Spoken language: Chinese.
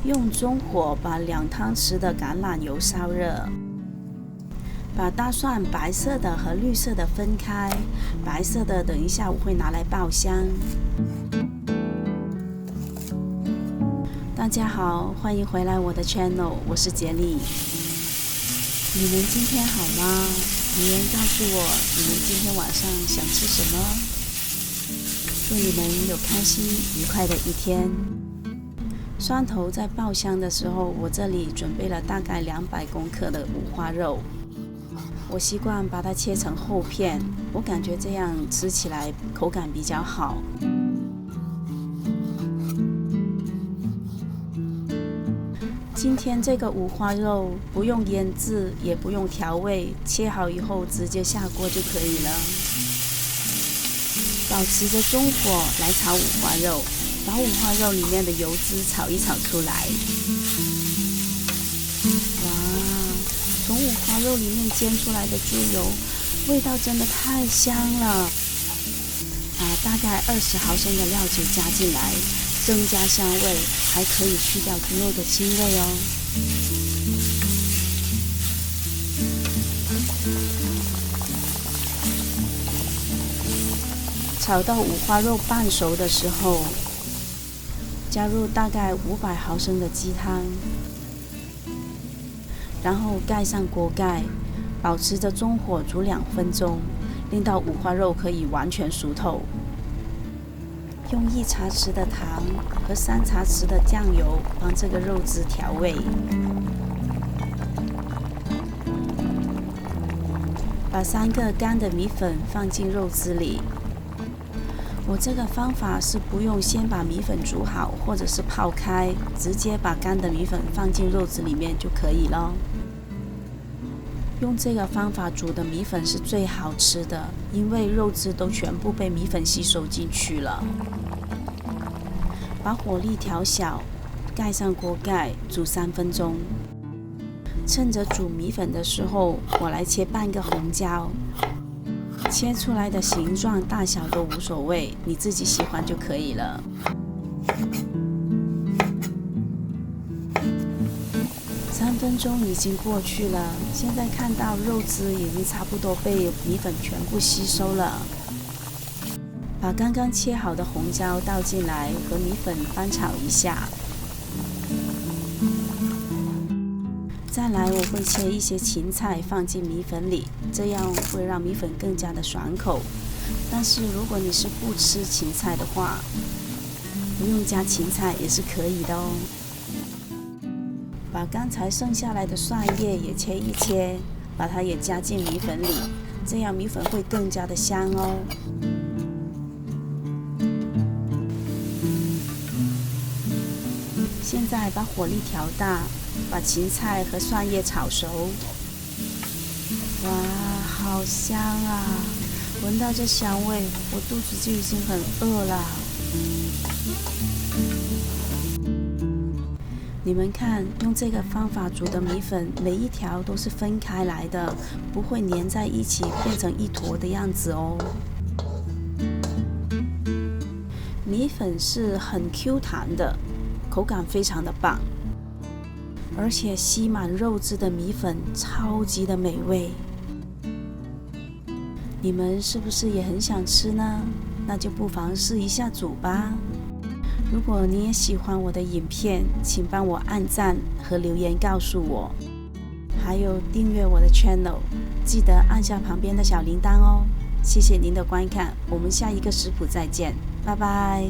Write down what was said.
用中火把2汤匙的橄榄油烧热，把大蒜白色的和绿色的分开，白色的等一下我会拿来爆香。大家好，欢迎回来我的 channel， 我是杰利。你们今天好吗？留言告诉我你们今天晚上想吃什么。祝你们有开心愉快的一天。蒜头在爆香的时候，我这里准备了大概200公克的五花肉，我习惯把它切成厚片，我感觉这样吃起来口感比较好。今天这个五花肉不用腌制，也不用调味，切好以后直接下锅就可以了。保持着中火来炒五花肉，把五花肉里面的油脂炒一炒出来。哇，从五花肉里面煎出来的猪油，味道真的太香了。大概20毫升的料酒加进来，增加香味，还可以去掉猪肉的腥味哦。炒到五花肉半熟的时候，加入大概500毫升的鸡汤，然后盖上锅盖，保持着中火煮2分钟，令到五花肉可以完全熟透。用1茶匙的糖和3茶匙的酱油帮这个肉汁调味。把3个干的米粉放进肉汁里。我这个方法是不用先把米粉煮好，或者是泡开，直接把干的米粉放进肉汁里面就可以了。用这个方法煮的米粉是最好吃的，因为肉汁都全部被米粉吸收进去了。把火力调小，盖上锅盖，煮3分钟。趁着煮米粉的时候，我来切半个红椒。切出来的形状大小都无所谓，你自己喜欢就可以了。3分钟已经过去了，现在看到肉汁已经差不多被米粉全部吸收了。把刚刚切好的红椒倒进来，和米粉翻炒一下。再来，我会切一些芹菜放进米粉里，这样会让米粉更加的爽口。但是如果你是不吃芹菜的话，不用加芹菜也是可以的哦。把刚才剩下来的蒜叶也切一切，把它也加进米粉里，这样米粉会更加的香哦。现在把火力调大，把芹菜和蒜叶炒熟。哇，好香啊！闻到这香味，我肚子就已经很饿了。你们看，用这个方法煮的米粉，每一条都是分开来的，不会粘在一起变成一坨的样子哦。米粉是很 Q 弹的，口感非常的棒，而且吸满肉汁的米粉超级的美味。你们是不是也很想吃呢？那就不妨试一下煮吧。如果你也喜欢我的影片，请帮我按赞和留言告诉我，还有订阅我的 channel， 记得按下旁边的小铃铛哦。谢谢您的观看，我们下一个食谱再见，拜拜。